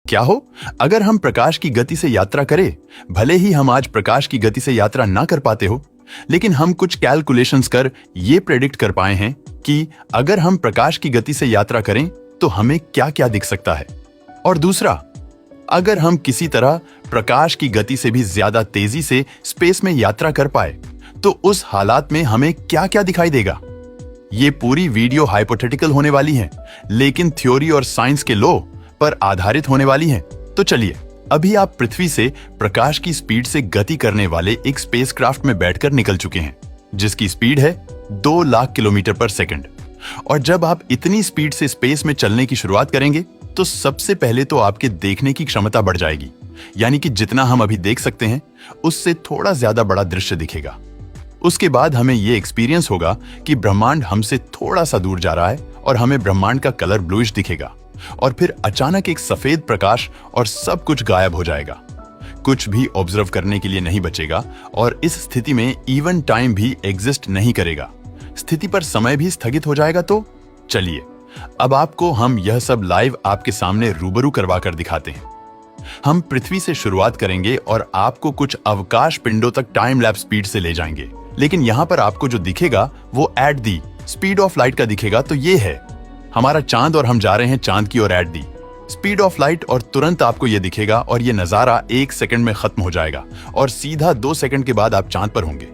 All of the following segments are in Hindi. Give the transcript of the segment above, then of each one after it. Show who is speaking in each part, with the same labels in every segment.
Speaker 1: क्या हो अगर हम प्रकाश की गति से यात्रा करें? भले ही हम आज प्रकाश की गति से यात्रा ना कर पाते हो, लेकिन हम कुछ कैलकुलेशंस कर ये प्रेडिक्ट कर पाए हैं कि अगर हम प्रकाश की गति से यात्रा करें तो हमें क्या क्या दिख सकता है। और दूसरा, अगर हम किसी तरह प्रकाश की गति से भी ज्यादा तेजी से स्पेस में यात्रा कर पाए तो उस हालात में हमें क्या क्या दिखाई देगा। ये पूरी वीडियो हाइपोथेटिकल होने वाली है, लेकिन थ्योरी और साइंस के लॉ पर आधारित होने वाली है। तो चलिए, अभी आप पृथ्वी से प्रकाश की स्पीड से गति करने वाले एक स्पेसक्राफ्ट में बैठकर निकल चुके हैं, जिसकी स्पीड है 2 लाख किलोमीटर पर सेकंड। और जब आप इतनी स्पीड से स्पेस में चलने की शुरुआत करेंगे तो सबसे पहले तो आपके देखने की क्षमता बढ़ जाएगी, यानी कि जितना हम अभी देख सकते हैं उससे थोड़ा ज्यादा बड़ा दृश्य दिखेगा। उसके बाद हमें यह एक्सपीरियंस होगा कि ब्रह्मांड हमसे थोड़ा सा दूर जा रहा है और हमें ब्रह्मांड का कलर ब्लूइश दिखेगा। और फिर अचानक एक सफेद प्रकाश और सब कुछ गायब हो जाएगा। कुछ भी ऑब्जर्व करने के लिए नहीं बचेगा और इस स्थिति में इवन टाइम भी एग्जिस्ट नहीं करेगा। स्थिति पर समय भी स्थगित हो जाएगा। तो चलिए, अब आपको हम यह सब लाइव आपके सामने रूबरू करवा कर दिखाते हैं। हम पृथ्वी से शुरुआत करेंगे और आपको कुछ अवकाश पिंडों तक टाइम लैप्स स्पीड से ले जाएंगे, लेकिन यहां पर आपको जो दिखेगा वो eight the speed of light का दिखेगा। तो ये है हमारा चांद और हम जा रहे हैं चांद की ओर at the speed of light. और तुरंत आपको यह दिखेगा और यह नजारा 1 सेकंड में खत्म हो जाएगा और सीधा 2 सेकंड के बाद आप चांद पर होंगे।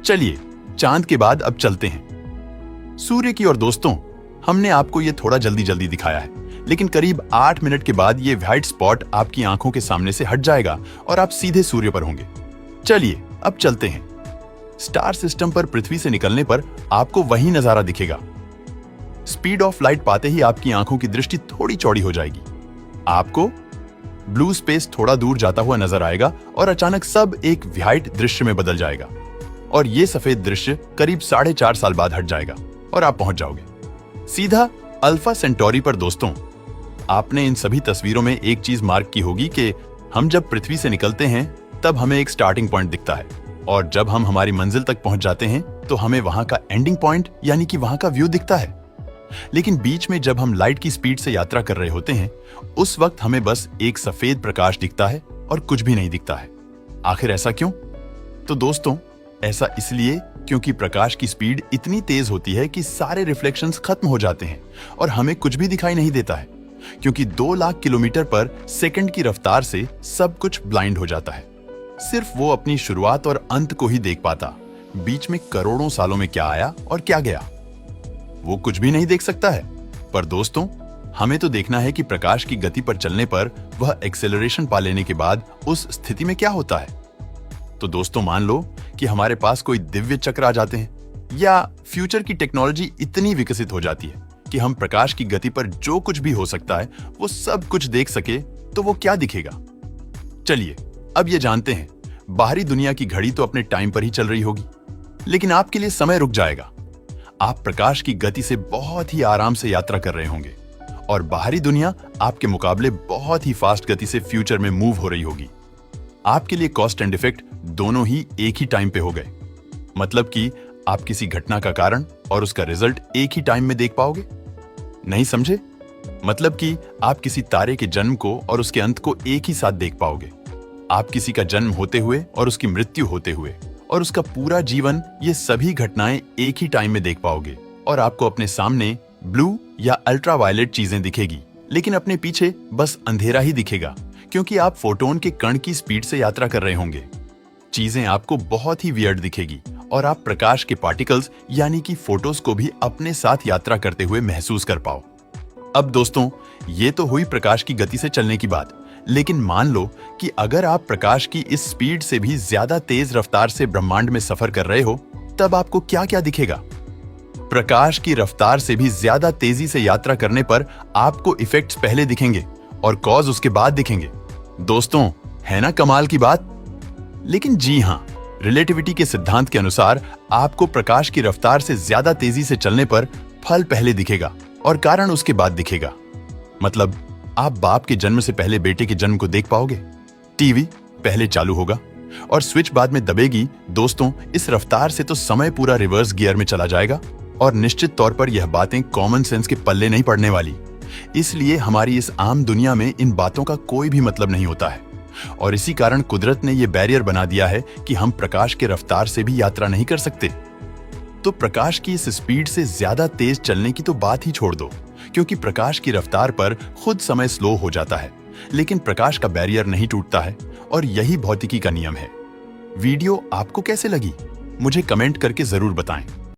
Speaker 1: चलिए, चांद के बाद अब चलते हैं सूर्य की ओर। दोस्तों, हमने आपको यह थोड़ा जल्दी जल्दी दिखाया है, लेकिन करीब 8 मिनट के बाद यह व्हाइट स्पॉट आपकी आंखों के सामने से हट जाएगा और आप सीधे सूर्य पर होंगे। चलिए, अब चलते हैं। स्टार सिस्टम पर पृथ्वी से निकलने पर आपको वही नजारा दिखेगा। स्पीड ऑफ लाइट पाते ही आपकी आंखों की दृष्टि थोड़ी चौड़ी हो जाएगी। आपको ब्लू स्पेस थोड़ा दूर जाता हुआ नजर आएगा और अचानक सब एक व्हाइट दृश्य में बदल जाएगा और यह सफेद दृश्य करीब 4.5 साल बाद हट जाएगा और आप पहुंच जाओगे सीधा अल्फा सेंटोरी पर। दोस्तों, आपने इन सभी तस्वीरों में एक चीज मार्क की होगी कि हम जब पृथ्वी से निकलते हैं तब हमें एक स्टार्टिंग पॉइंट दिखता है और जब हम हमारी मंजिल तक पहुंच जाते हैं तो हमें वहां का एंडिंग पॉइंट यानी कि वहां का व्यू दिखता है। लेकिन बीच में जब हम लाइट की स्पीड से यात्रा कर रहे होते हैं उस वक्त हमें बस एक सफेद प्रकाश दिखता है और कुछ भी नहीं दिखता है। आखिर ऐसा क्यों? तो दोस्तों, ऐसा इसलिए क्योंकि प्रकाश की स्पीड इतनी तेज होती है कि सारे रिफ्लेक्शंस खत्म हो जाते हैं और हमें कुछ भी दिखाई नहीं देता है, क्योंकि 2 लाख किलोमीटर पर सेकंड की रफ्तार से सब कुछ ब्लाइंड हो जाता है। सिर्फ वो अपनी शुरुआत और अंत को ही देख पाता। बीच में करोड़ों सालों में क्या आया और क्या गया वो कुछ भी नहीं देख सकता है। पर दोस्तों, हमें तो देखना है कि प्रकाश की गति पर चलने पर वह एक्सेलरेशन पा लेने के बाद उस स्थिति में क्या होता है। तो दोस्तों, मान लो कि हमारे पास कोई दिव्य चक्र आ जाते हैं या फ्यूचर की टेक्नोलॉजी इतनी विकसित हो जाती है कि हम प्रकाश की गति पर जो कुछ भी हो सकता है वो सब कुछ देख सके, तो वो क्या दिखेगा। चलिए, अब ये जानते हैं। बाहरी दुनिया की घड़ी तो अपने टाइम पर ही चल रही होगी, लेकिन आपके लिए समय रुक जाएगा। आप प्रकाश की गति से बहुत ही आराम से यात्रा कर रहे होंगे और बाहरी दुनिया आपके मुकाबले बहुत ही फास्ट गति से फ्यूचर में मूव हो रही होगी। आपके लिए कॉस्ट एंड इफेक्ट दोनों ही एक ही टाइम पे हो गए। मतलब कि आप किसी घटना का कारण और उसका रिजल्ट एक ही टाइम में देख पाओगे। नहीं समझे? मतलब कि आप किसी तारे के जन्म को और उसके अंत को एक ही साथ देख पाओगे। आप किसी का जन्म होते हुए और उसकी मृत्यु होते हुए और उसका पूरा जीवन, ये सभी घटनाएं एक ही टाइम में देख पाओगे और आपको अपने सामने ब्लू या अल्ट्रावायलेट चीजें दिखेगी, लेकिन अपने पीछे बस अंधेरा ही दिखेगा, क्योंकि आप फोटोन के कण की स्पीड से यात्रा कर रहे होंगे। चीजें आपको बहुत ही वियर्ड दिखेगी और आप प्रकाश के पार्टिकल्स यानी कि फोटोस को भी अपने साथ यात्रा करते हुए महसूस कर पाओ। अब दोस्तों, ये तो हुई प्रकाश की गति से चलने की बात, लेकिन मान लो कि अगर आप प्रकाश की इस स्पीड से भी ज्यादा तेज रफ्तार से ब्रह्मांड में सफर कर रहे हो, तब आपको क्या क्या दिखेगा। प्रकाश की रफ्तार से भी ज्यादा तेजी से यात्रा करने पर आपको इफेक्ट्स पहले दिखेंगे और कॉज उसके बाद दिखेंगे। दोस्तों, है ना कमाल की बात? लेकिन जी हां, रिलेटिविटी के सिद्धांत के अनुसार आपको प्रकाश की रफ्तार से ज्यादा तेजी से चलने पर फल पहले दिखेगा और कारण उसके बाद दिखेगा। मतलब, आप बाप के जन्म से पहले बेटे के जन्म को देख पाओगे। टीवी पहले चालू होगा और स्विच बाद में दबेगी। दोस्तों, इस रफ्तार से तो समय पूरा रिवर्स गियर में चला जाएगा और निश्चित तौर पर यह बातें कॉमन सेंस के पल्ले नहीं पड़ने वाली। इसलिए हमारी इस आम दुनिया में इन बातों का कोई भी मतलब नहीं होता है और इसी कारण कुदरत ने यह बैरियर बना दिया है कि हम प्रकाश के रफ्तार से भी यात्रा नहीं कर सकते। तो प्रकाश की इस स्पीड से ज्यादा तेज चलने की तो बात ही छोड़ दो, क्योंकि प्रकाश की रफ्तार पर खुद समय स्लो हो जाता है, लेकिन प्रकाश का बैरियर नहीं टूटता है और यही भौतिकी का नियम है। वीडियो आपको कैसे लगी? मुझे कमेंट करके जरूर बताएं।